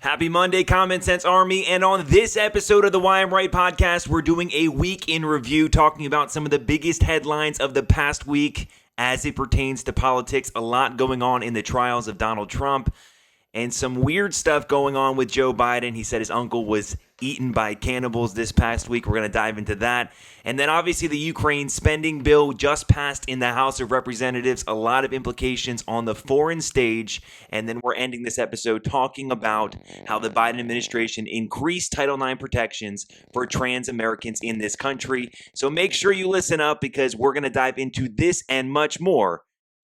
Happy Monday, Common Sense Army, and on this episode of the Why I'm Right podcast, we're doing a week in review, talking about some of the biggest headlines of the past week as it pertains to politics. A lot going on in the trials of Donald Trump, and some weird stuff going on with Joe Biden. He said his uncle was eaten by cannibals this past week. We're going to dive into that. And then obviously the Ukraine spending bill just passed in the House of Representatives. A lot of implications on the foreign stage. And then we're ending this episode talking about how the Biden administration increased Title IX protections for trans Americans in this country. So make sure you listen up because we're going to dive into this and much more.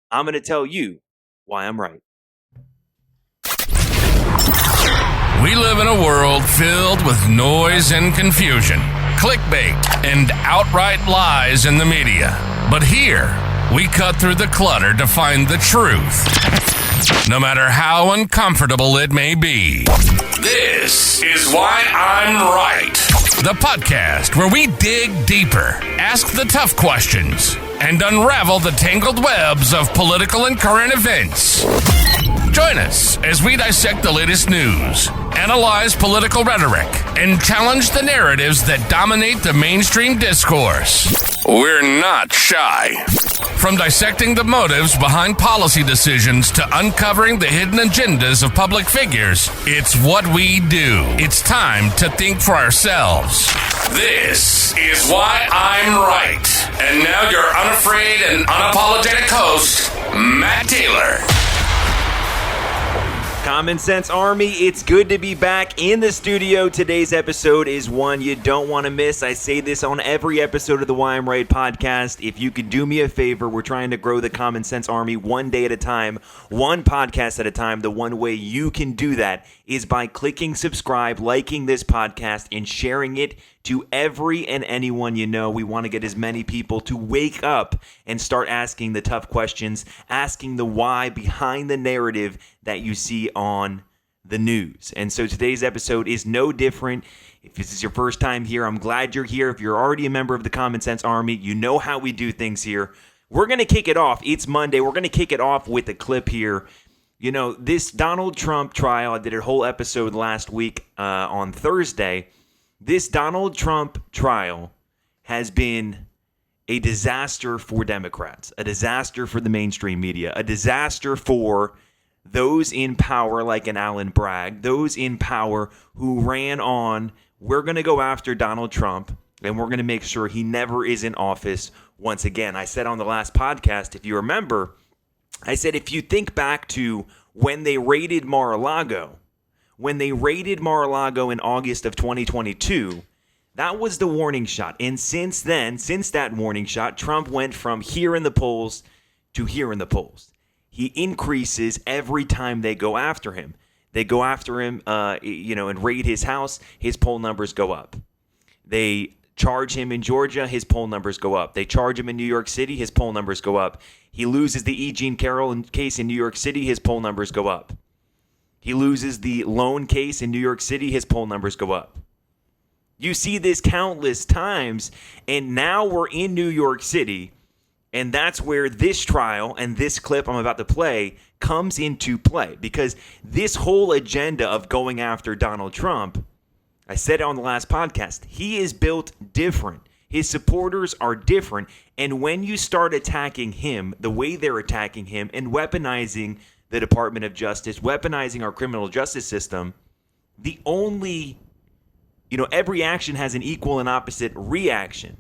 I'm going to tell you why I'm right. We live in a world filled with noise and confusion, clickbait, and outright lies in the media. But here, we cut through the clutter to find the truth, no matter how uncomfortable it may be. This is Why I'm Right, the podcast where we dig deeper, ask the tough questions, and unravel the tangled webs of political and current events. Join us as we dissect the latest news, analyze political rhetoric, and challenge the narratives that dominate the mainstream discourse. We're not shy. From dissecting the motives behind policy decisions to uncovering the hidden agendas of public figures, it's what we do. It's time to think for ourselves. This is Why I'm Right. And now your unafraid and unapologetic host, Matt Taylor. Common Sense Army, it's good to be back in the studio. Today's episode is one you don't want to miss. I say this on every episode of the Why I'm Right podcast. If you could do me a favor, we're trying to grow the Common Sense Army one day at a time, one podcast at a time. The one way you can do that is by clicking subscribe, liking this podcast, and sharing it to every and anyone you know. We want to get as many people to wake up and start asking the tough questions, asking the why behind the narrative that you see on the news. And so today's episode is no different. If this is your first time here, I'm glad you're here. If you're already a member of the Common Sense Army, you know how we do things here. We're going to kick it off. It's Monday. We're going to kick it off with a clip here. You know, this Donald Trump trial, I did a whole episode last week on Thursday. This Donald Trump trial has been a disaster for Democrats, a disaster for the mainstream media, a disaster for those in power like an Alan Bragg, those in power who ran on, we're going to go after Donald Trump and we're going to make sure he never is in office once again. I said on the last podcast, if you remember, I said if you think back to when they raided Mar-a-Lago, in August of 2022, that was the warning shot. And since then, since that warning shot, Trump went from here in the polls to here in the polls. He increases every time they go after him. They go after him, and raid his house. His poll numbers go up. They charge him in Georgia. His poll numbers go up. They charge him in New York City. His poll numbers go up. He loses the E. Jean Carroll case in New York City. His poll numbers go up. He loses the loan case in New York City. His poll numbers go up. You see this countless times, and now we're in New York City. And that's where this trial and this clip I'm about to play comes into play, because this whole agenda of going after Donald Trump, I said it on the last podcast, he is built different. His supporters are different. And when you start attacking him the way they're attacking him and weaponizing the Department of Justice, weaponizing our criminal justice system, every action has an equal and opposite reaction.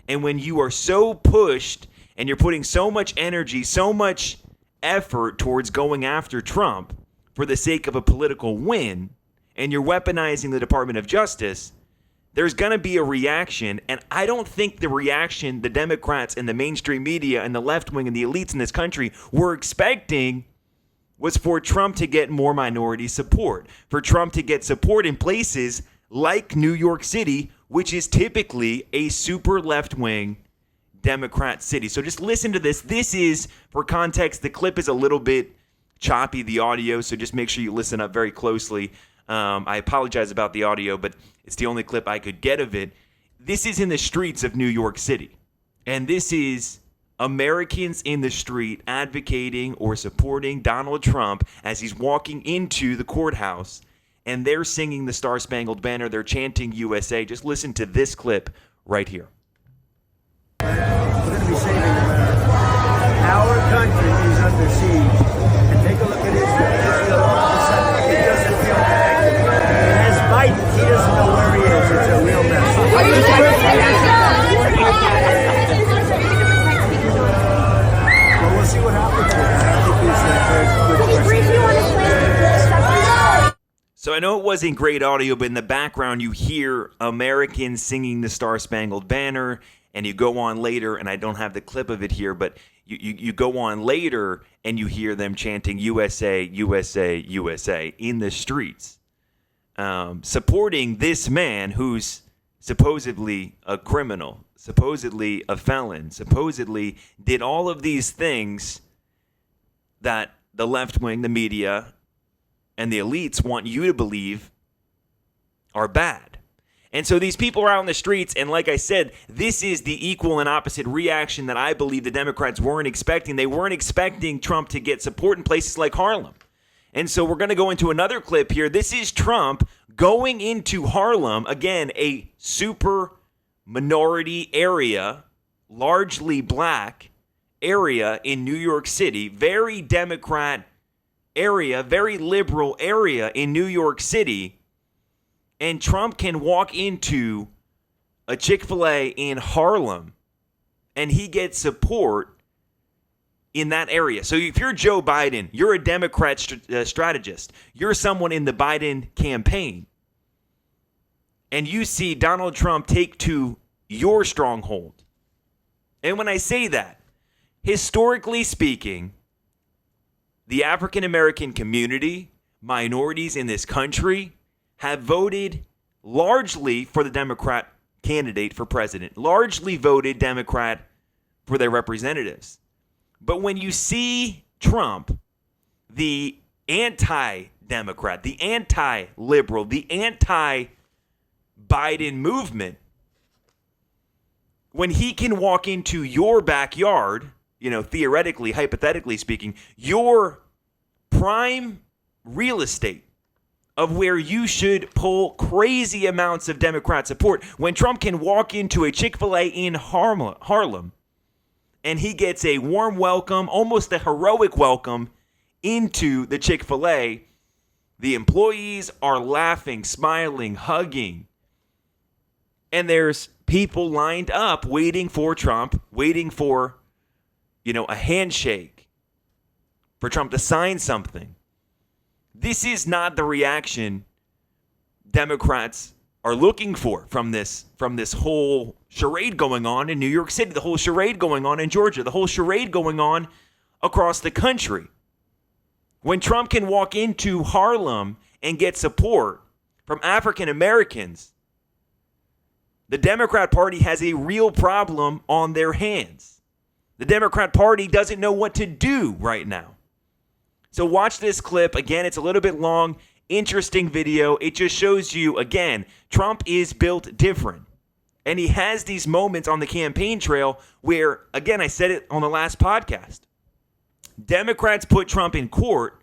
And when you are so pushed and you're putting so much energy, so much effort towards going after Trump for the sake of a political win, and you're weaponizing the Department of Justice, there's going to be a reaction. And I don't think the reaction the Democrats and the mainstream media and the left wing and the elites in this country were expecting was for Trump to get more minority support, for Trump to get support in places like New York City, which is typically a super left-wing Democrat city. So just listen to this. This is, for context, the clip is a little bit choppy, the audio, so just make sure you listen up very closely. I apologize about the audio, but it's the only clip I could get of it. This is in the streets of New York City, and this is Americans in the street advocating or supporting Donald Trump as he's walking into the courthouse. and they're singing the Star Spangled Banner. They're chanting USA. Just listen to this clip right here. We're going to be saving America. Our country is under siege. And take a look at Israel. Israel all of a sudden, it doesn't feel connected. It has Biden. He doesn't know where he is. It's a real mess. Well, we'll see what happens with that. I think it's a very good question. So I know it wasn't great audio, but in the background you hear Americans singing the Star Spangled Banner, and you go on later, and I don't have the clip of it here, but you go on later and you hear them chanting USA, USA, USA in the streets, supporting this man who's supposedly a criminal, supposedly a felon, supposedly did all of these things that the left wing, the media, and the elites want you to believe are bad. And so these people are out in the streets, and like I said, this is the equal and opposite reaction that I believe the Democrats weren't expecting. They weren't expecting Trump to get support in places like Harlem. And so we're going to go into another clip here. This is Trump going into Harlem, again, a super minority area, largely black area in New York City, very Democrat area, very liberal area in New York City. And Trump can walk into a Chick-fil-A in Harlem and he gets support in that area. So if you're Joe Biden, you're a Democrat strategist, you're someone in the Biden campaign, and you see Donald Trump take to your stronghold. And when I say that, historically speaking, the African American community, minorities in this country, have voted largely for the Democrat candidate for president, largely voted Democrat for their representatives. But when you see Trump, the anti-Democrat, the anti-liberal, the anti-Biden movement, when he can walk into your backyard, theoretically, hypothetically speaking, your prime real estate, of where you should pull crazy amounts of Democrat support, when Trump can walk into a Chick-fil-A in Harlem and he gets a warm welcome, almost a heroic welcome into the Chick-fil-A, the employees are laughing, smiling, hugging, and there's people lined up waiting for Trump, waiting for, a handshake, for Trump to sign something. This is not the reaction Democrats are looking for from this whole charade going on in New York City, the whole charade going on in Georgia, the whole charade going on across the country. When Trump can walk into Harlem and get support from African Americans, the Democrat Party has a real problem on their hands. The Democrat Party doesn't know what to do right now. So watch this clip. Again, it's a little bit long, interesting video. It just shows you, again, Trump is built different. And he has these moments on the campaign trail where, again, I said it on the last podcast, Democrats put Trump in court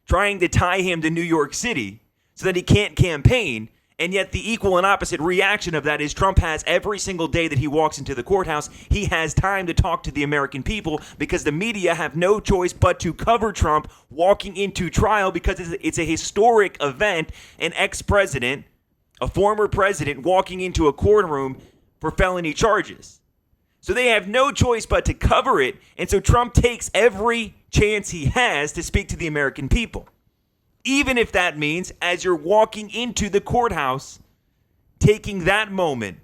trying to tie him to New York City so that he can't campaign. And yet the equal and opposite reaction of that is Trump has every single day that he walks into the courthouse, he has time to talk to the American people because the media have no choice but to cover Trump walking into trial because it's a historic event, an ex-president, a former president walking into a courtroom for felony charges. So they have no choice but to cover it. And so Trump takes every chance he has to speak to the American people. Even if that means, as you're walking into the courthouse, taking that moment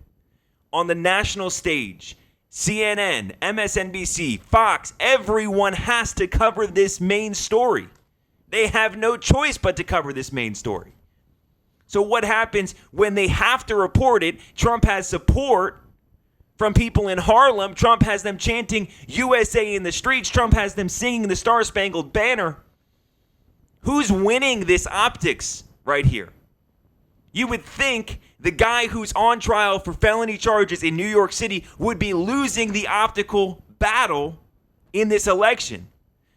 on the national stage, CNN, MSNBC, Fox, everyone has to cover this main story. They have no choice but to cover this main story. So what happens when they have to report it? Trump has support from people in Harlem. Trump has them chanting USA in the streets. Trump has them singing the Star Spangled Banner. Who's winning this optics right here? You would think the guy who's on trial for felony charges in New York City would be losing the optical battle in this election.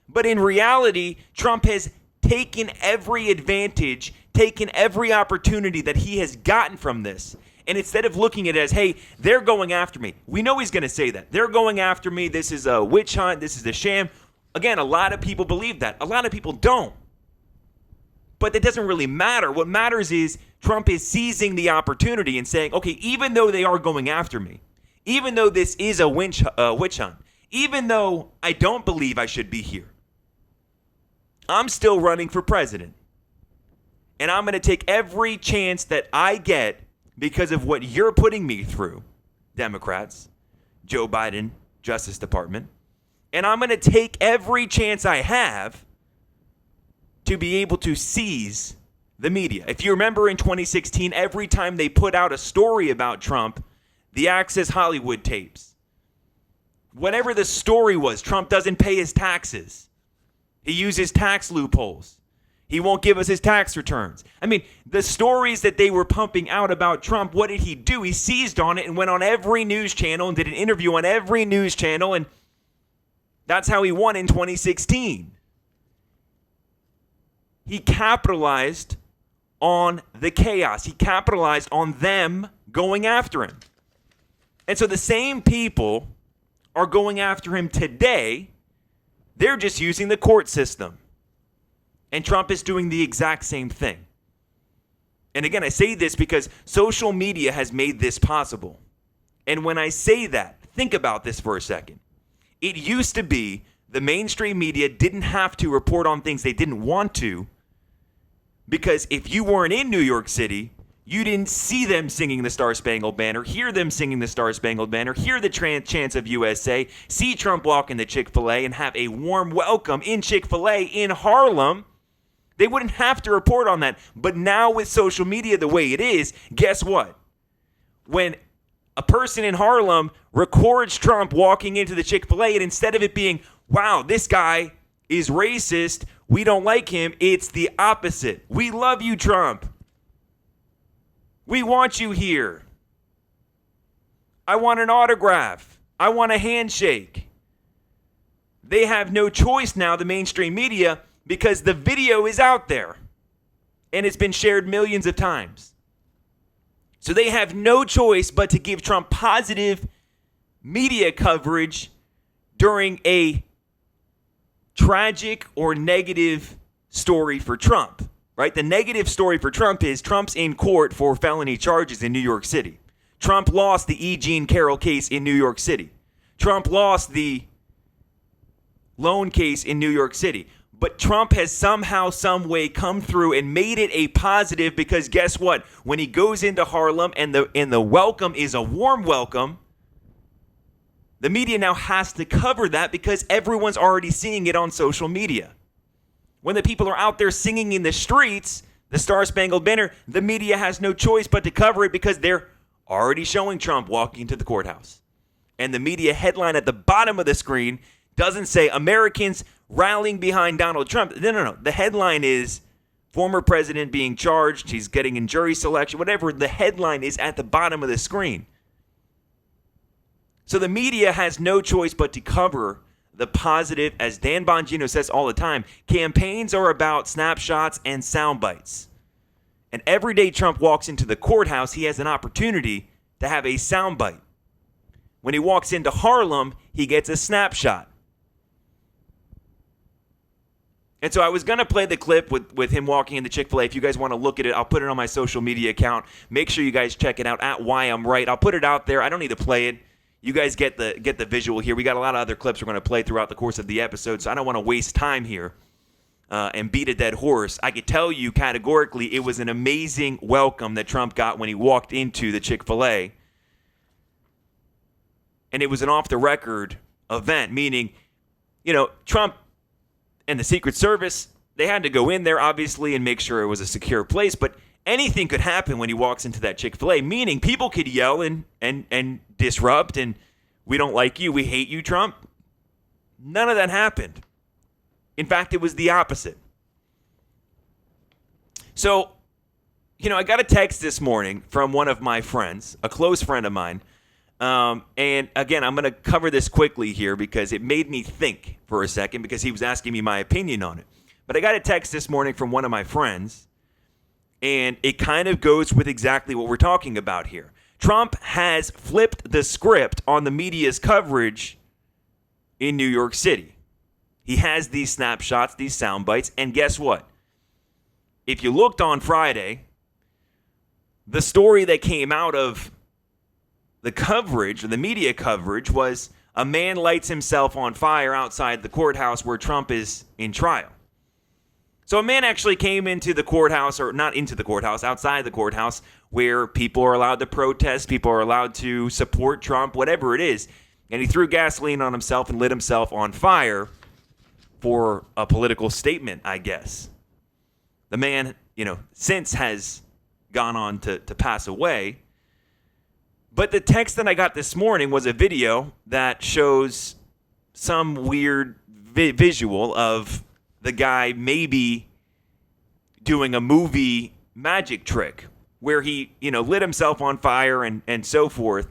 But in reality, Trump has taken every advantage, taken every opportunity that he has gotten from this. And instead of looking at it as, hey, they're going after me. We know he's going to say that. They're going after me. This is a witch hunt. This is a sham. Again, a lot of people believe that. A lot of people don't. But that doesn't really matter. What matters is Trump is seizing the opportunity and saying, okay, even though they are going after me, even though this is a witch hunt, even though I don't believe I should be here, I'm still running for president. And I'm going to take every chance that I get because of what you're putting me through, Democrats, Joe Biden, Justice Department. And I'm going to take every chance I have to be able to seize the media. If you remember in 2016, every time they put out a story about Trump, the Access Hollywood tapes, whatever the story was, Trump doesn't pay his taxes. He uses tax loopholes. He won't give us his tax returns. I mean, the stories that they were pumping out about Trump, what did he do? He seized on it and went on every news channel and did an interview on every news channel, and that's how he won in 2016. He capitalized on the chaos. He capitalized on them going after him. And so the same people are going after him today. They're just using the court system. And Trump is doing the exact same thing. And again, I say this because social media has made this possible. And when I say that, think about this for a second. It used to be the mainstream media didn't have to report on things they didn't want to, because if you weren't in New York City, you didn't see them singing the Star-Spangled Banner, hear them singing the Star-Spangled Banner, hear the chants of USA, see Trump walk into Chick-fil-A and have a warm welcome in Chick-fil-A in Harlem. They wouldn't have to report on that. But now with social media the way it is, guess what? When a person in Harlem records Trump walking into the Chick-fil-A, and instead of it being, wow, this guy is racist, we don't like him, it's the opposite. We love you, Trump. We want you here. I want an autograph. I want a handshake. They have no choice now, the mainstream media, because the video is out there and it's been shared millions of times. So they have no choice but to give Trump positive media coverage during a tragic or negative story for Trump, right? The negative story for Trump is Trump's in court for felony charges in New York City. Trump lost the E. Jean Carroll case in New York City. Trump lost the loan case in New York City. But Trump has somehow, some way come through and made it a positive, because guess what? When he goes into Harlem and the welcome is a warm welcome, the media now has to cover that because everyone's already seeing it on social media. When the people are out there singing in the streets, the Star-Spangled Banner, the media has no choice but to cover it because they're already showing Trump walking into the courthouse. And the media headline at the bottom of the screen doesn't say Americans rallying behind Donald Trump. No. The headline is former president being charged. He's getting in jury selection, whatever. The headline is at the bottom of the screen. So the media has no choice but to cover the positive. As Dan Bongino says all the time, campaigns are about snapshots and sound bites. And every day Trump walks into the courthouse, he has an opportunity to have a sound bite. When he walks into Harlem, he gets a snapshot. And so I was going to play the clip with him walking into Chick-fil-A. If you guys want to look at it, I'll put it on my social media account. Make sure you guys check it out at Why I'm Right. I'll put it out there. I don't need to play it. You guys get the visual here. We got a lot of other clips we're going to play throughout the course of the episode, so I don't want to waste time here and beat a dead horse. I could tell you categorically it was an amazing welcome that Trump got when he walked into the Chick-fil-A. And it was an off-the-record event, meaning, Trump and the Secret Service, they had to go in there, obviously, and make sure it was a secure place. But anything could happen when he walks into that Chick-fil-A, meaning people could yell and disrupt, and we don't like you, we hate you, Trump. None of that happened. In fact, it was the opposite. So, I got a text this morning from one of my friends, a close friend of mine. And again, I'm going to cover this quickly here because it made me think for a second because he was asking me my opinion on it. But I got a text this morning from one of my friends, And it kind of goes with exactly what we're talking about here. Trump has flipped the script on the media's coverage in New York City. He has these snapshots, these sound bites, and guess what? If you looked on Friday, the story that came out of the coverage, or the media coverage, was a man lights himself on fire outside the courthouse where Trump is in trial. So a man actually came into the courthouse, or not into the courthouse, outside the courthouse, where people are allowed to protest, people are allowed to support Trump, whatever it is. And he threw gasoline on himself and lit himself on fire for a political statement, I guess. The man, since has gone on to pass away. But the text that I got this morning was a video that shows some weird visual of the guy maybe doing a movie magic trick where he, lit himself on fire and so forth.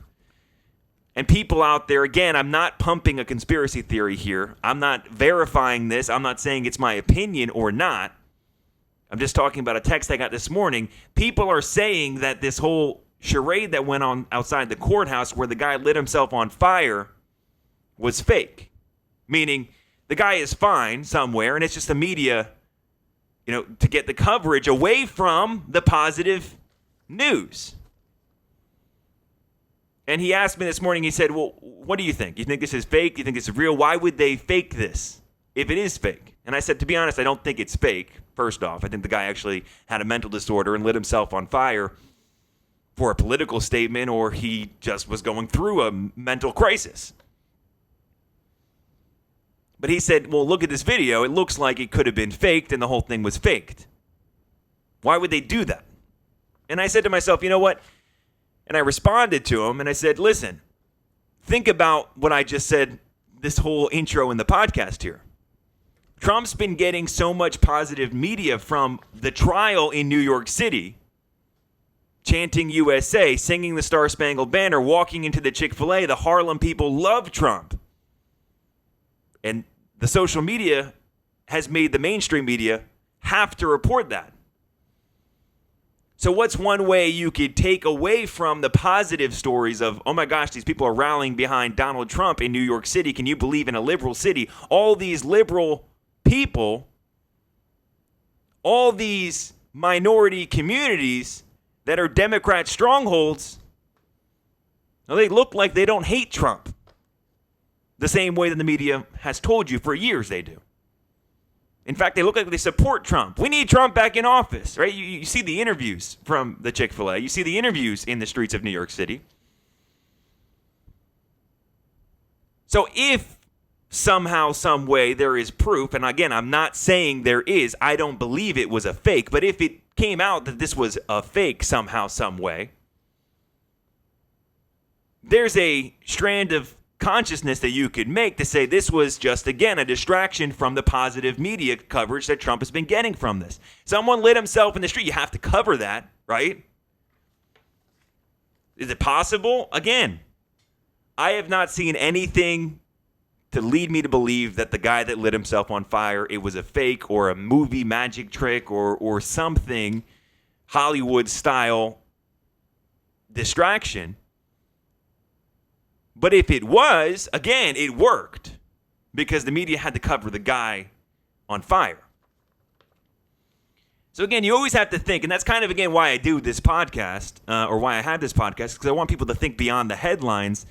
And people out there, again, I'm not pumping a conspiracy theory here. I'm not verifying this. I'm not saying it's my opinion or not. I'm just talking about a text I got this morning. People are saying that this whole charade that went on outside the courthouse where the guy lit himself on fire was fake. Meaning the guy is fine somewhere and it's just the media, to get the coverage away from the positive news. And he asked me this morning, he said, well, what do you think? You think this is fake? You think this is real? Why would they fake this if it is fake? And I said, to be honest, I don't think it's fake. First off, I think the guy actually had a mental disorder and lit himself on fire for a political statement, or he just was going through a mental crisis. But he said, well, look at this video. It looks like it could have been faked and the whole thing was faked. Why would they do that? And I said to myself, you know what? And I responded to him and I said, listen, think about what I just said, this whole intro in the podcast here. Trump's been getting so much positive media from the trial in New York City, chanting USA, singing the Star-Spangled Banner, walking into the Chick-fil-A. The Harlem people love Trump. And the social media has made the mainstream media have to report that. So what's one way you could take away from the positive stories of, oh my gosh, these people are rallying behind Donald Trump in New York City. Can you believe in a liberal city? All these liberal people, all these minority communities that are Democrat strongholds, well, they look like they don't hate Trump the same way that the media has told you for years they do. In fact, they look like they support Trump. We need Trump back in office, right? You see the interviews from the Chick-fil-A. You see the interviews in the streets of New York City. So if somehow, some way there is proof, and again, I'm not saying there is, I don't believe it was a fake, but if it came out that this was a fake somehow, some way, there's a strand of consciousness that you could make to say this was just, again, a distraction from the positive media coverage that Trump has been getting from this. Someone lit himself in the street. You have to cover that, right? Is it possible? Again, I have not seen anything to lead me to believe that the guy that lit himself on fire, it was a fake or a movie magic trick or something Hollywood-style distraction. But if it was, again, it worked because the media had to cover the guy on fire. So again, you always have to think, and that's kind of, again, why I do this podcast, or why I had this podcast, because I want people to think beyond the headlines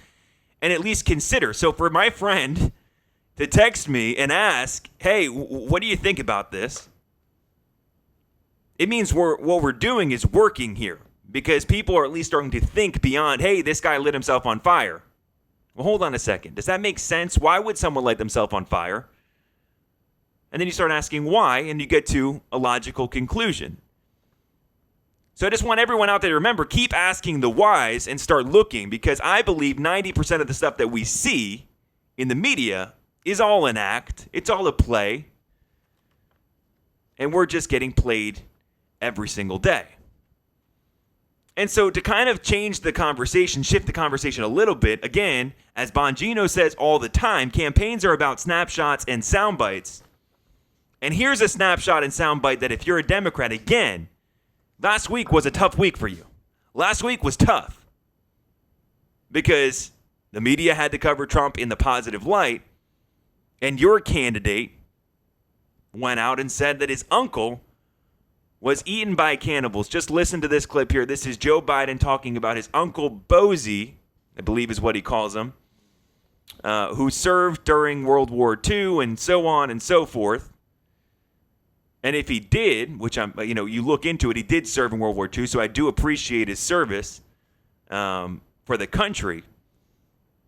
and at least consider. So for my friend to text me and ask, hey, what do you think about this? It means what we're doing is working here because people are at least starting to think beyond, hey, this guy lit himself on fire. Well, hold on a second. Does that make sense? Why would someone light themselves on fire? And then you start asking why, and you get to a logical conclusion. So I just want everyone out there to remember, keep asking the whys and start looking, because I believe 90% of the stuff that we see in the media is all an act. It's all a play. And we're just getting played every single day. And so to kind of change the conversation, shift the conversation a little bit, again, as Bongino says all the time, campaigns are about snapshots and sound bites. And here's a snapshot and sound bite that if you're a Democrat, again, last week was a tough week for you. Last week was tough because the media had to cover Trump in the positive light, and your candidate went out and said that his uncle was eaten by cannibals. Just listen to this clip here. This is Joe Biden talking about his uncle Bozie, I believe is what he calls him, who served during World War II and so on and so forth. And if he did, which you look into it, he did serve in World War II, so I do appreciate his service for the country.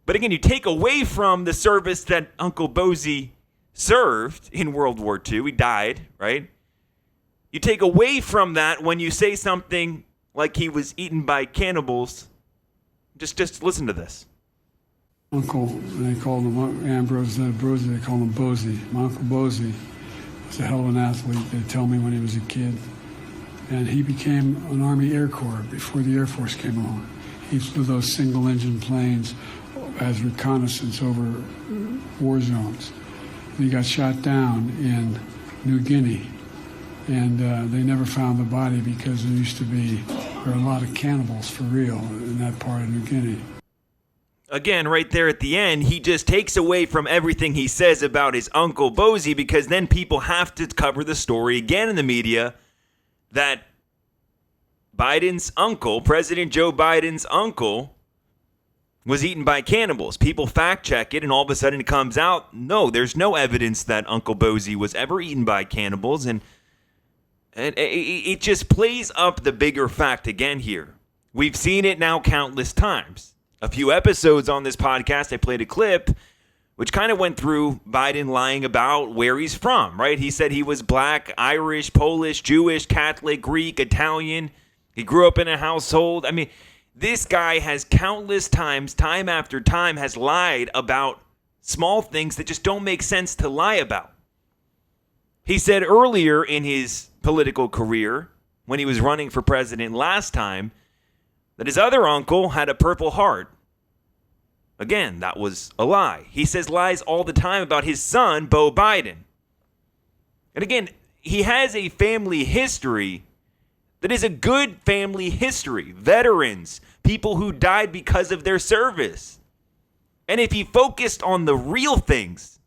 But again, you take away from the service that Uncle Bozie served in World War II. He died, right? You take away from that when you say something like he was eaten by cannibals. Just listen to this. Uncle, they called him Ambrose, they called him Bozie. My Uncle Bozie was a hell of an athlete, they tell me, when he was a kid. And he became an Army Air Corps before the Air Force came along. He flew those single-engine planes as reconnaissance over war zones. He got shot down in New Guinea, and they never found the body because there were a lot of cannibals for real in that part of New Guinea. Again, right there at the end, he just takes away from everything he says about his Uncle Bozie, because then people have to cover the story again in the media that Biden's uncle, President Joe Biden's uncle, was eaten by cannibals. People fact check it, and all of a sudden it comes out, no, there's no evidence that Uncle Bozie was ever eaten by cannibals. And it just plays up the bigger fact again here. We've seen it now countless times. A few episodes on this podcast, I played a clip which kind of went through Biden lying about where he's from, right? He said he was black, Irish, Polish, Jewish, Catholic, Greek, Italian. He grew up in a household. I mean, this guy has countless times, time after time, has lied about small things that just don't make sense to lie about. He said earlier in his political career, when he was running for president last time, that his other uncle had a Purple Heart. Again, that was a lie. He says lies all the time about his son, Beau Biden. And again, he has a family history that is a good family history. Veterans, people who died because of their service. And if he focused on the real things,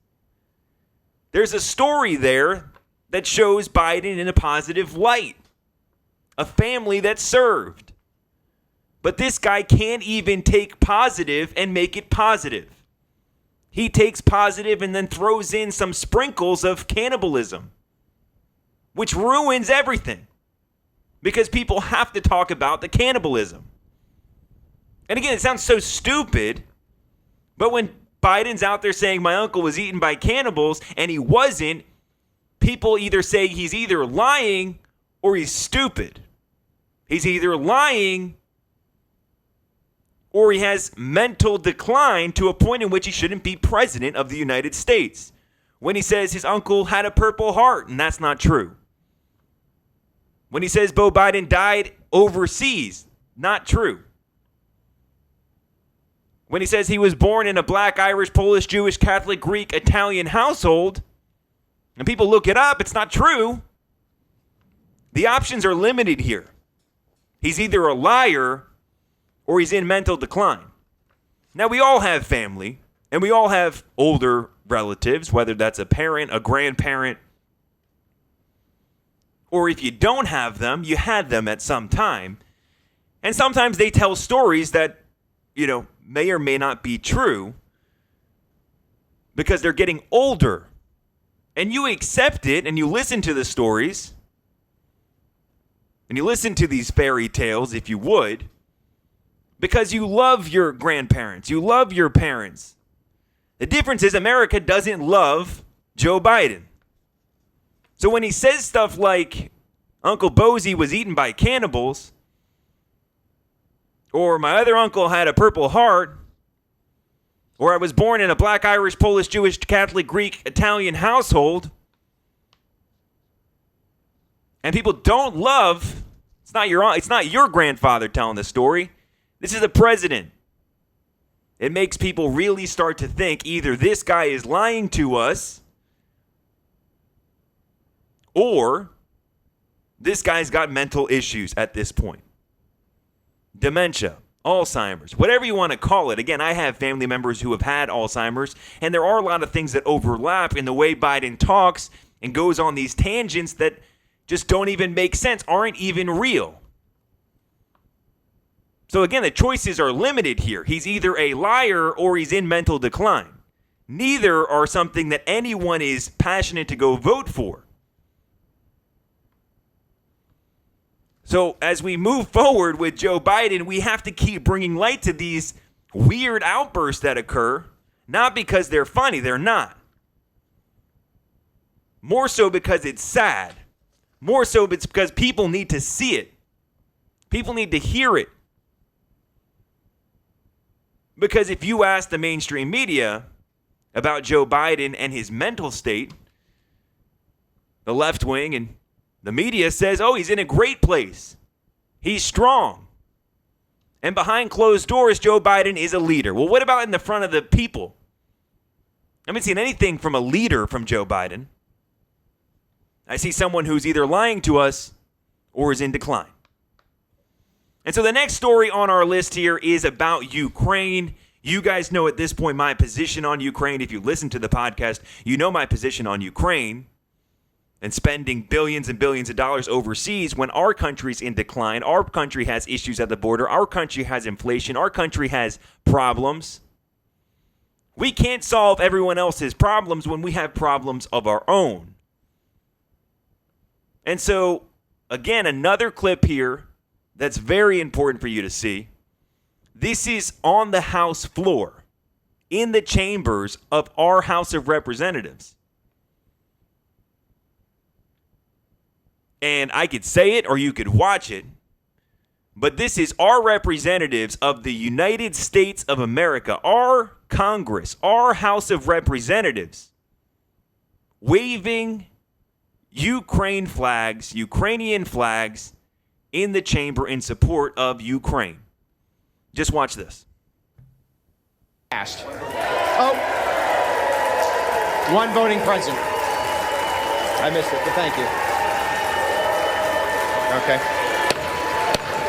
there's a story there that shows Biden in a positive light. A family that served. But this guy can't even take positive and make it positive. He takes positive and then throws in some sprinkles of cannibalism, which ruins everything because people have to talk about the cannibalism. And again, it sounds so stupid, but when Biden's out there saying my uncle was eaten by cannibals and he wasn't, people either say he's either lying or he's stupid. He's either lying or he has mental decline to a point in which he shouldn't be president of the United States. When he says his uncle had a Purple Heart, and that's not true. When he says Beau Biden died overseas, not true. When he says he was born in a black, Irish, Polish, Jewish, Catholic, Greek, Italian household, and people look it up, it's not true. The options are limited here. He's either a liar or he's in mental decline. Now, we all have family, and we all have older relatives, whether that's a parent, a grandparent, or if you don't have them, you had them at some time. And sometimes they tell stories that, may or may not be true because they're getting older. And you accept it, and you listen to the stories, and you listen to these fairy tales, if you would, because you love your grandparents. You love your parents. The difference is America doesn't love Joe Biden. So when he says stuff like Uncle Bozie was eaten by cannibals, or my other uncle had a Purple Heart, or I was born in a black, Irish, Polish, Jewish, Catholic, Greek, Italian household, and people don't love, it's not your grandfather telling the story. This is the president. It makes people really start to think either this guy is lying to us or This guy's got mental issues at this point. Dementia, Alzheimer's, whatever you want to call it. Again, I have family members who have had Alzheimer's, and there are a lot of things that overlap in the way Biden talks and goes on these tangents that just don't even make sense, aren't even real. So again, the choices are limited here. He's either a liar or he's in mental decline. Neither are something that anyone is passionate to go vote for. So as we move forward with Joe Biden, we have to keep bringing light to these weird outbursts that occur, not because they're funny, they're not. More so because it's sad. More so it's because people need to see it. People need to hear it. Because if you ask the mainstream media about Joe Biden and his mental state, the left wing and the media says, oh, he's in a great place. He's strong. And behind closed doors, Joe Biden is a leader. Well, what about in the front of the people? I haven't seen anything from a leader from Joe Biden. I see someone who's either lying to us or is in decline. And so the next story on our list here is about Ukraine. You guys know at this point my position on Ukraine. If you listen to the podcast, you know my position on Ukraine and spending billions and billions of dollars overseas when our country's in decline. Our country has issues at the border. Our country has inflation. Our country has problems. We can't solve everyone else's problems when we have problems of our own. And so, again, another clip here that's very important for you to see. This is on the House floor, in the chambers of our House of Representatives. And I could say it or you could watch it, but this is our representatives of the United States of America, our Congress, our House of Representatives, waving Ukrainian flags in the chamber in support of Ukraine. Just watch this. Oh, one voting present. I missed it, but thank you. Okay.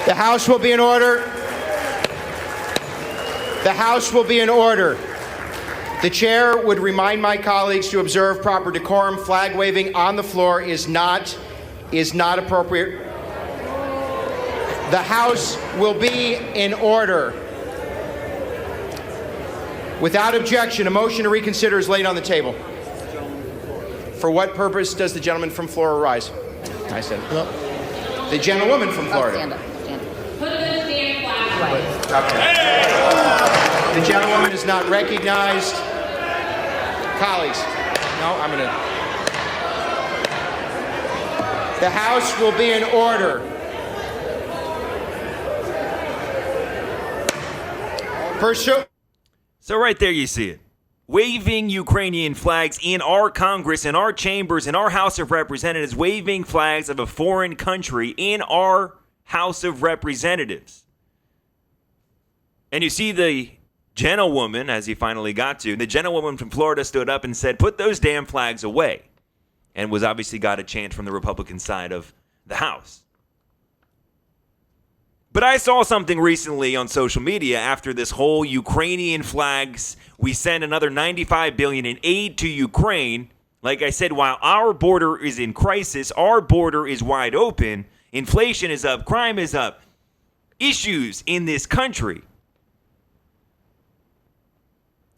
The House will be in order. The House will be in order. The chair would remind my colleagues to observe proper decorum. Flag waving on the floor is not appropriate. The House will be in order. Without objection, a motion to reconsider is laid on the table. For what purpose does the gentleman from Florida rise? I said, the gentlewoman from Florida. Stand up. Put the stand flag away. Okay. The gentlewoman is not recognized. Colleagues, no, I'm going to. The House will be in order. So right there you see it. Waving Ukrainian flags in our Congress, in our chambers, in our House of Representatives, waving flags of a foreign country in our House of Representatives. And you see the gentlewoman, as he finally got to, the gentlewoman from Florida stood up and said, put those damn flags away. And was obviously got a chant from the Republican side of the House. But I saw something recently on social media after this whole Ukrainian flags, we send another $95 billion in aid to Ukraine. Like I said, while our border is in crisis, our border is wide open, inflation is up, crime is up, issues in this country.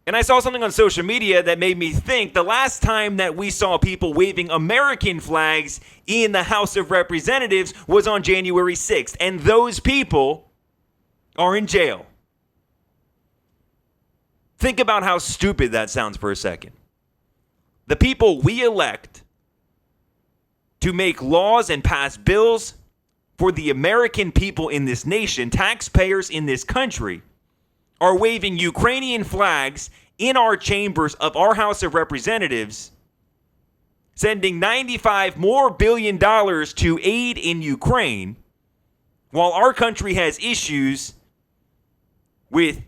And I saw something on social media that made me think the last time that we saw people waving American flags in the House of Representatives was on January 6th. And those people are in jail. Think about how stupid that sounds for a second. The people we elect to make laws and pass bills for the American people in this nation, taxpayers in this country, are waving Ukrainian flags in our chambers of our House of Representatives, sending $95 billion more to aid in Ukraine, while our country has issues with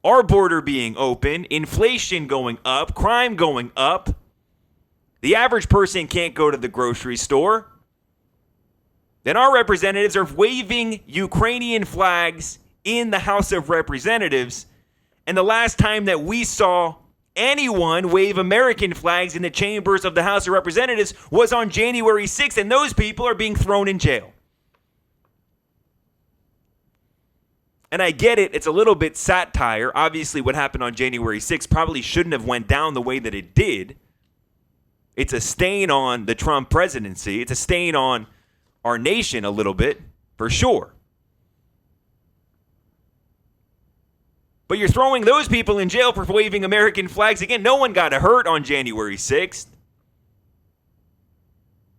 our border being open, inflation going up, crime going up. The average person can't go to the grocery store. then our representatives are waving Ukrainian flags in the House of Representatives. And the last time that we saw anyone wave American flags in the chambers of the House of Representatives was on January 6th, and those people are being thrown in jail. And I get it, it's a little bit satire. Obviously, what happened on January 6th probably shouldn't have went down the way that it did. It's a stain on the Trump presidency. It's a stain on our nation a little bit, for sure. But you're throwing those people in jail for waving American flags again. No one got hurt on January 6th.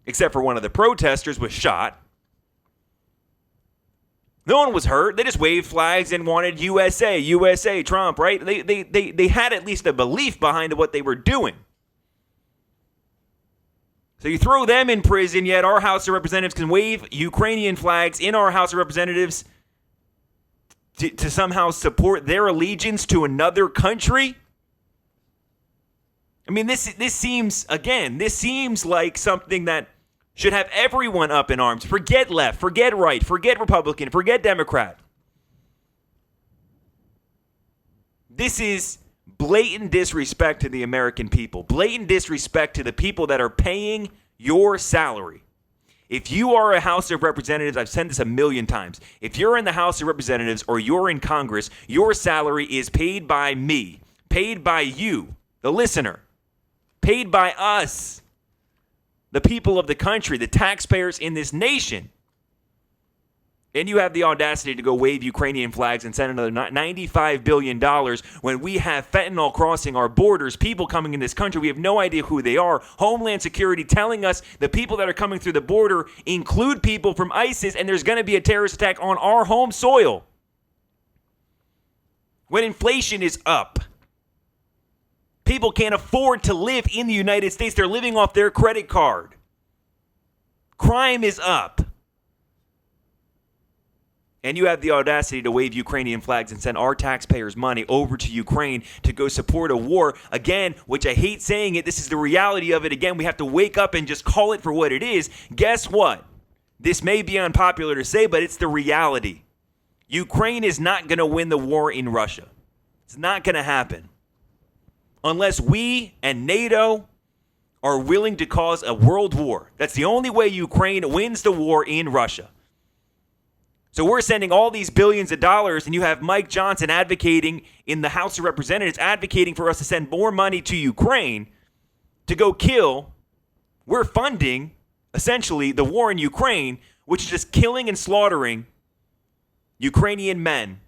Except for one of the protesters was shot. No one was hurt. They just waved flags and wanted USA, USA, Trump, right? They had at least a belief behind what they were doing. So you throw them in prison, yet our House of Representatives can wave Ukrainian flags in our House of Representatives to somehow support their allegiance to another country? I mean, this seems like something that should have everyone up in arms. Forget left, forget right, forget Republican, forget Democrat. This is blatant disrespect to the American people. Blatant disrespect to the people that are paying your salary. If you are a House of Representatives, I've said this a million times. If you're in the House of Representatives or you're in Congress, your salary is paid by me, paid by you, the listener, paid by us, the people of the country, the taxpayers in this nation. And you have the audacity to go wave Ukrainian flags and send another $95 billion when we have fentanyl crossing our borders, people coming in this country. We have no idea who they are. Homeland Security telling us the people that are coming through the border include people from ISIS, and there's going to be a terrorist attack on our home soil. When inflation is up, people can't afford to live in the United States. They're living off their credit card. Crime is up. And you have the audacity to wave Ukrainian flags and send our taxpayers' money over to Ukraine to go support a war. Again, which I hate saying it, this is the reality of it. Again, we have to wake up and just call it for what it is. Guess what? This may be unpopular to say, but it's the reality. Ukraine is not going to win the war in Russia. It's not going to happen. Unless we and NATO are willing to cause a world war. That's the only way Ukraine wins the war in Russia. So we're sending all these billions of dollars, and you have Mike Johnson advocating in the House of Representatives, advocating for us to send more money to Ukraine to go kill. We're funding, essentially, the war in Ukraine, which is just killing and slaughtering Ukrainian men.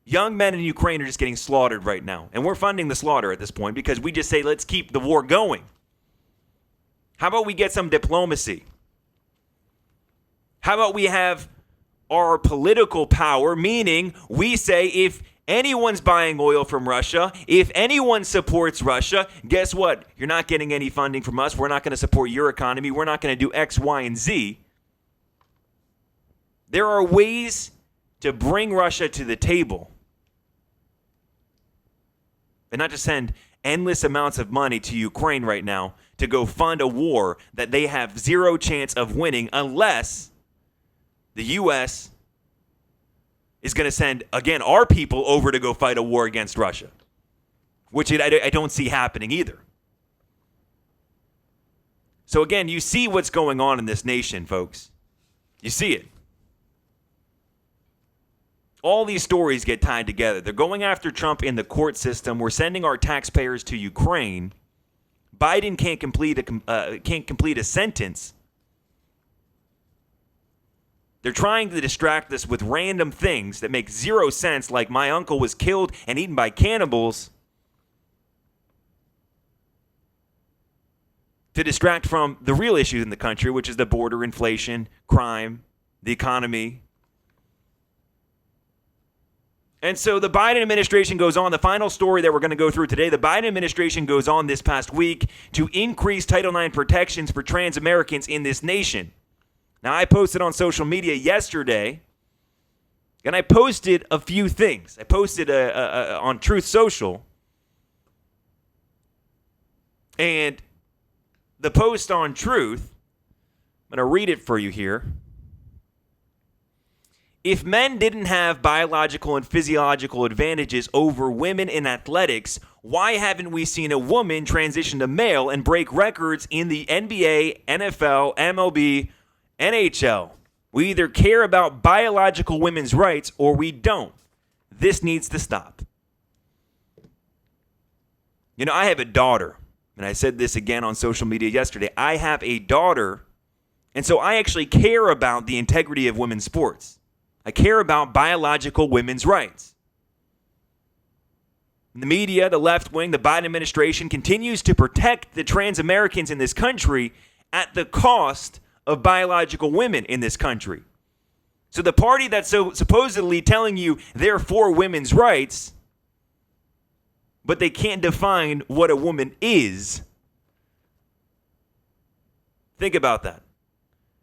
Young men in Ukraine are just getting slaughtered right now. And we're funding the slaughter at this point because we just say, let's keep the war going. How about we get some diplomacy? How about we have our political power, meaning we say if anyone's buying oil from Russia, if anyone supports Russia, guess what? You're not getting any funding from us. We're not going to support your economy. We're not going to do X, Y, and Z. There are ways to bring Russia to the table and not just send endless amounts of money to Ukraine right now to go fund a war that they have zero chance of winning unless the U.S. is going to send, again, our people over to go fight a war against Russia, which I don't see happening either. So, again, you see what's going on in this nation, folks. You see it. All these stories get tied together. They're going after Trump in the court system. We're sending our taxpayers to Ukraine. Biden can't complete a sentence. They're trying to distract us with random things that make zero sense, like my uncle was killed and eaten by cannibals, to distract from the real issues in the country, which is the border, inflation, crime, the economy. And so the Biden administration goes on. The final story that we're going to go through today, the Biden administration goes on this past week to increase Title IX protections for trans Americans in this nation. Now, I posted on social media yesterday, and I posted a few things. I posted on Truth Social, and the post on Truth I'm going to read it for you here. If men didn't have biological and physiological advantages over women in athletics, why haven't we seen a woman transition to male and break records in the NBA, NFL, MLB, NHL? We either care about biological women's rights or we don't. This needs to stop. You know, I have a daughter, and I said this again on social media yesterday. I have a daughter, and so I actually care about the integrity of women's sports. I care about biological women's rights. The media, the left wing, the Biden administration continues to protect the trans Americans in this country at the cost of biological women in this country. So the party that's so supposedly telling you they're for women's rights, but they can't define what a woman is. Think about that.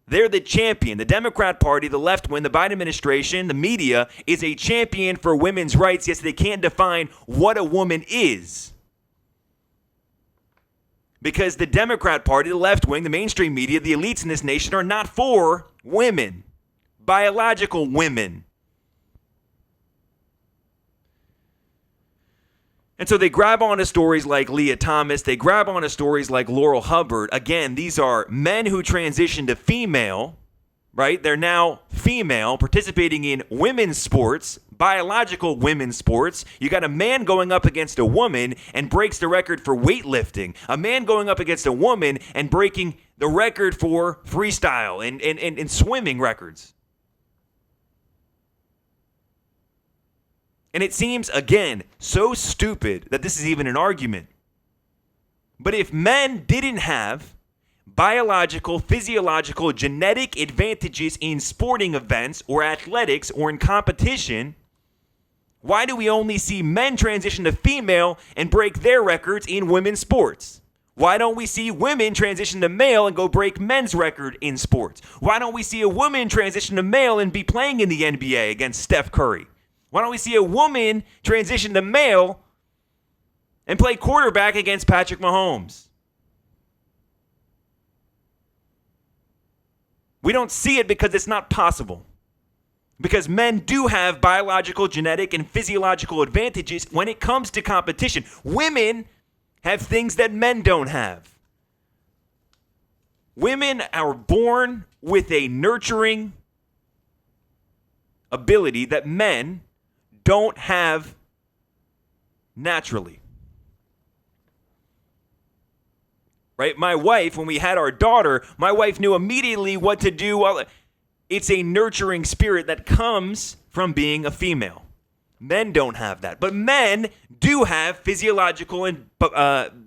They're the champion. The Democrat Party, the left wing, the Biden administration, the media is a champion for women's rights, yet they can't define what a woman is. Because the Democrat Party, the left wing, the mainstream media, the elites in this nation are not for women, biological women. And so they grab onto stories like Leah Thomas. They grab onto stories like Laurel Hubbard. Again, these are men who transitioned to female, right? They're now female, participating in women's sports, biological women's sports. You got a man going up against a woman and breaks the record for weightlifting. A man going up against a woman and breaking the record for freestyle and swimming records. And it seems, again, so stupid that this is even an argument. But if men didn't have biological, physiological, genetic advantages in sporting events or athletics or in competition, why do we only see men transition to female and break their records in women's sports? Why don't we see women transition to male and go break men's record in sports? Why don't we see a woman transition to male and be playing in the NBA against Steph Curry? Why don't we see a woman transition to male and play quarterback against Patrick Mahomes? We don't see it because it's not possible. Because men do have biological, genetic, and physiological advantages when it comes to competition. Women have things that men don't have. Women are born with a nurturing ability that men don't have naturally. Right? My wife, when we had our daughter, my wife knew immediately what to do. It's a nurturing spirit that comes from being a female. Men don't have that. But men do have physiological and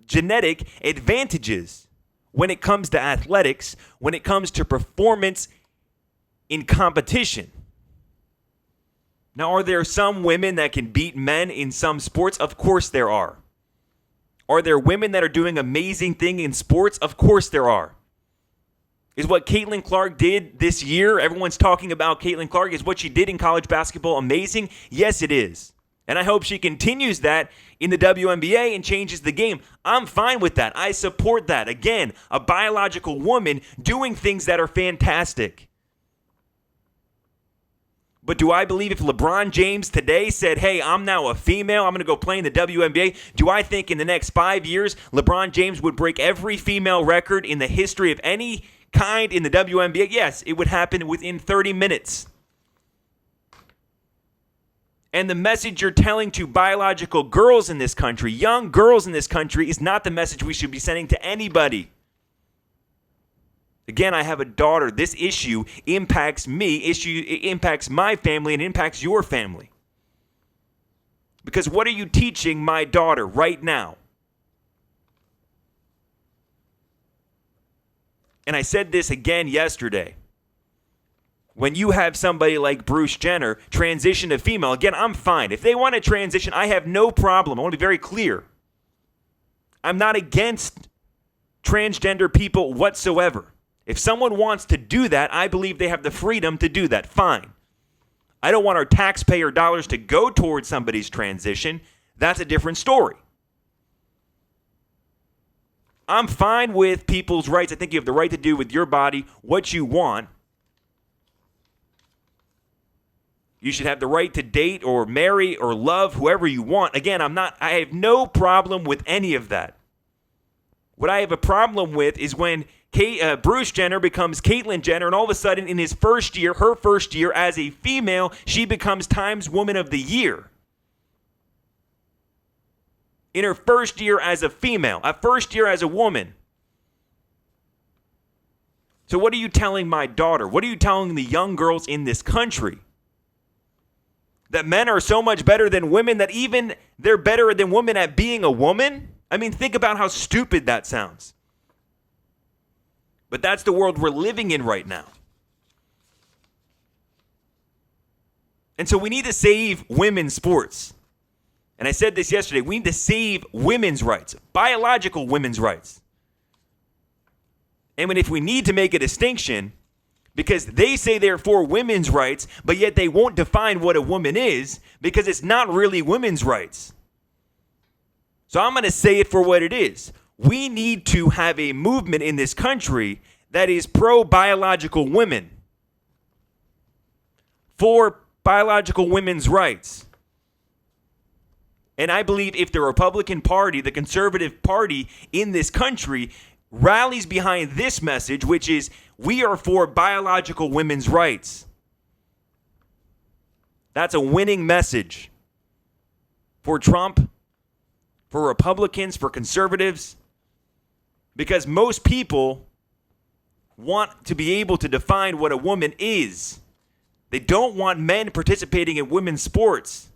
genetic advantages when it comes to athletics, when it comes to performance in competition. Now, are there some women that can beat men in some sports? Of course there are. Are there women that are doing amazing things in sports? Of course there are. Is what Caitlin Clark did this year, everyone's talking about Caitlin Clark, is what she did in college basketball amazing? Yes, it is. And I hope she continues that in the WNBA and changes the game. I'm fine with that. I support that. Again, a biological woman doing things that are fantastic. But do I believe if LeBron James today said, hey, I'm now a female, I'm going to go play in the WNBA, do I think in the next 5 years LeBron James would break every female record in the history of any kind in the WNBA? Yes, it would happen within 30 minutes. And the message you're telling to biological girls in this country, young girls in this country, is not the message we should be sending to anybody. Again, I have a daughter. This issue impacts me, it impacts my family, and impacts your family. Because what are you teaching my daughter right now? And I said this again yesterday. When you have somebody like Bruce Jenner transition to female, again, I'm fine. If they want to transition, I have no problem. I want to be very clear. I'm not against transgender people whatsoever. If someone wants to do that, I believe they have the freedom to do that. Fine. I don't want our taxpayer dollars to go towards somebody's transition. That's a different story. I'm fine with people's rights. I think you have the right to do with your body what you want. You should have the right to date or marry or love whoever you want. Again, I have no problem with any of that. What I have a problem with is when Bruce Jenner becomes Caitlyn Jenner, and all of a sudden in her first year as a female, she becomes Times Woman of the Year. In her first year as a female, a first year as a woman. So what are you telling my daughter? What are you telling the young girls in this country? That men are so much better than women, that even they're better than women at being a woman? I mean, think about how stupid that sounds. But that's the world we're living in right now. And so we need to save women's sports. And I said this yesterday, we need to save women's rights, biological women's rights. And if we need to make a distinction, because they say they're for women's rights, but yet they won't define what a woman is, because it's not really women's rights. So I'm going to say it for what it is. We need to have a movement in this country that is pro-biological women, for biological women's rights. And I believe if the Republican Party, the conservative party in this country, rallies behind this message, which is we are for biological women's rights, that's a winning message for Trump, for Republicans, for conservatives, because most people want to be able to define what a woman is. They don't want men participating in women's sports.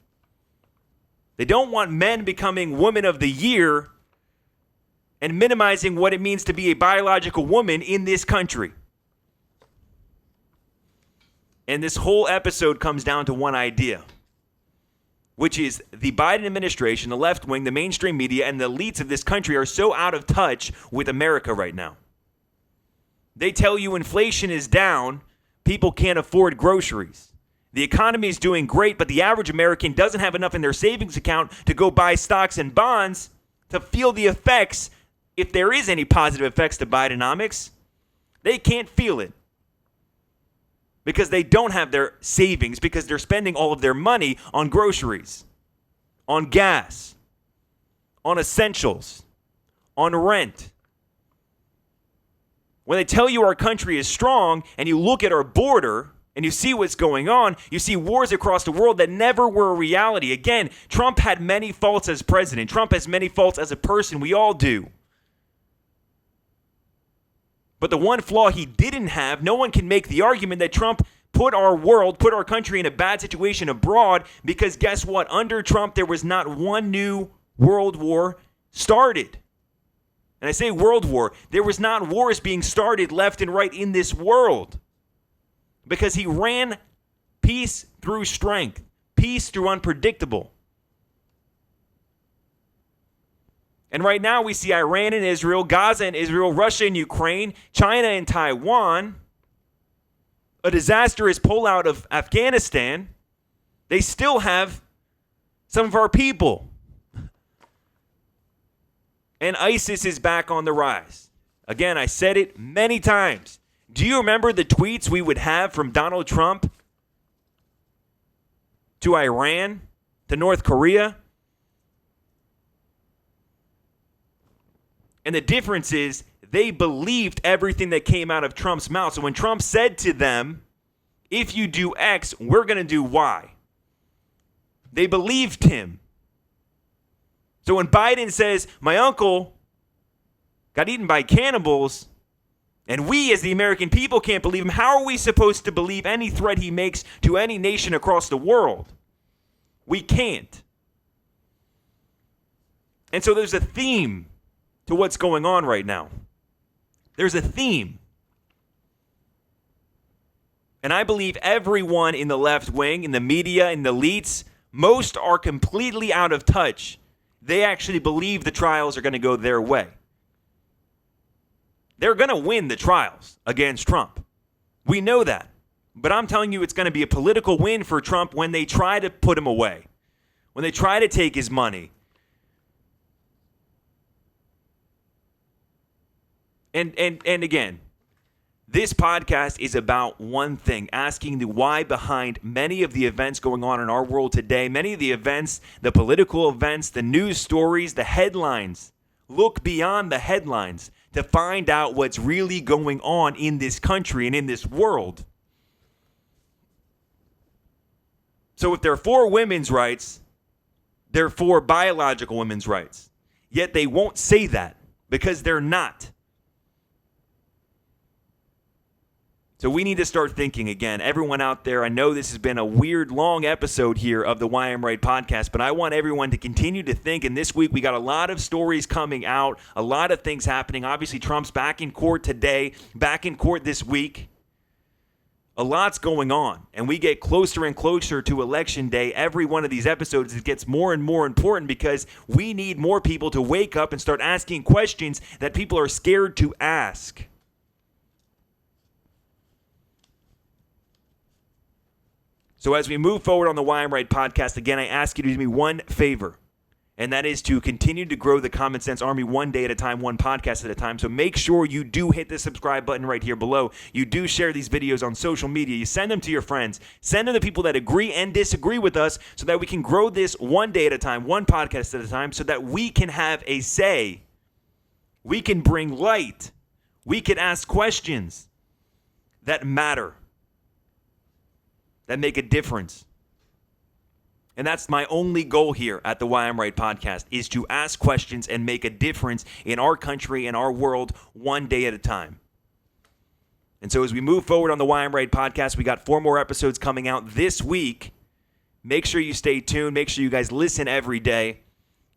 They don't want men becoming Woman of the Year and minimizing what it means to be a biological woman in this country. And this whole episode comes down to one idea, which is the Biden administration, the left wing, the mainstream media, and the elites of this country are so out of touch with America right now. They tell you inflation is down, people can't afford groceries. The economy is doing great, but the average American doesn't have enough in their savings account to go buy stocks and bonds to feel the effects, if there is any positive effects to Bidenomics. They can't feel it because they don't have their savings, because they're spending all of their money on groceries, on gas, on essentials, on rent. When they tell you our country is strong and you look at our border and you see what's going on, you see wars across the world that never were a reality. Again, Trump had many faults as president. Trump has many faults as a person. We all do. But the one flaw he didn't have, no one can make the argument that Trump put our country in a bad situation abroad, because guess what? Under Trump, there was not one new world war started. And I say world war, there was not wars being started left and right in this world, because he ran peace through strength, peace through unpredictable. And right now we see Iran and Israel, Gaza and Israel, Russia and Ukraine, China and Taiwan, a disastrous pullout of Afghanistan. They still have some of our people. And ISIS is back on the rise. Again, I said it many times. Do you remember the tweets we would have from Donald Trump to Iran, to North Korea? And the difference is they believed everything that came out of Trump's mouth. So when Trump said to them, if you do X, we're going to do Y, they believed him. So when Biden says, my uncle got eaten by cannibals, and we as the American people can't believe him, how are we supposed to believe any threat he makes to any nation across the world? We can't. And so there's a theme to what's going on right now. There's a theme. And I believe everyone in the left wing, in the media, in the elites, most are completely out of touch. They actually believe the trials are going to go their way. They're going to win the trials against Trump. We know that. But I'm telling you, it's going to be a political win for Trump when they try to put him away, when they try to take his money. And again, this podcast is about one thing, asking the why behind many of the events going on in our world today, many of the events, the political events, the news stories, the headlines. Look beyond the headlines to find out what's really going on in this country and in this world. So if they're for women's rights, they're for biological women's rights. Yet they won't say that because they're not. So we need to start thinking again. Everyone out there, I know this has been a weird, long episode here of the Why I'm Right podcast, but I want everyone to continue to think. And this week, we got a lot of stories coming out, a lot of things happening. Obviously, Trump's back in court today, back in court this week. A lot's going on, and we get closer and closer to Election Day. Every one of these episodes, it gets more and more important because we need more people to wake up and start asking questions that people are scared to ask. So as we move forward on the Why I'm Right podcast, again, I ask you to do me one favor, and that is to continue to grow the Common Sense Army one day at a time, one podcast at a time. So make sure you do hit the subscribe button right here below. You do share these videos on social media. You send them to your friends. Send them to people that agree and disagree with us so that we can grow this one day at a time, one podcast at a time, so that we can have a say. We can bring light. We can ask questions that matter, that make a difference. And that's my only goal here at the Why I'm Right podcast, is to ask questions and make a difference in our country and our world one day at a time. And so as we move forward on the Why I'm Right podcast, we got 4 more episodes coming out this week. Make sure you stay tuned. Make sure you guys listen every day.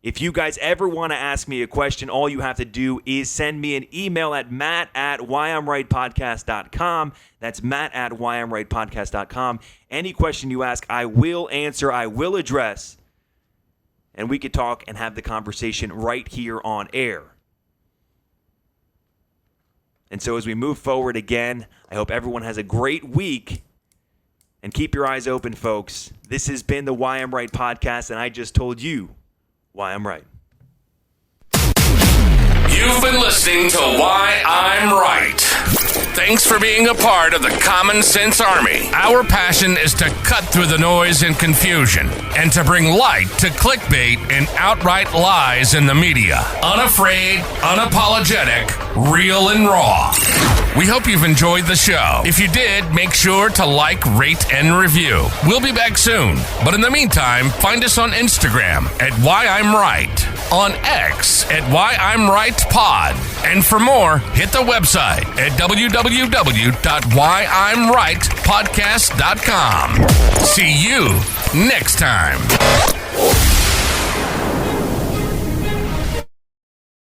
If you guys ever want to ask me a question, all you have to do is send me an email at matt@whyimrightpodcast.com. That's matt@whyimrightpodcast.com. Any question you ask, I will answer, I will address, and we could talk and have the conversation right here on air. And so as we move forward again, I hope everyone has a great week. And keep your eyes open, folks. This has been the Why I'm Right podcast, and I just told you why I'm right. You've been listening to Why I'm Right. Thanks for being a part of the Common Sense Army. Our passion is to cut through the noise and confusion and to bring light to clickbait and outright lies in the media. Unafraid, unapologetic, real and raw. We hope you've enjoyed the show. If you did, make sure to like, rate, and review. We'll be back soon. But in the meantime, find us on Instagram at Why I'm Right, on X at Why I'm Right Pod. And for more, hit the website at www.whyimrightpodcast.com. See you next time.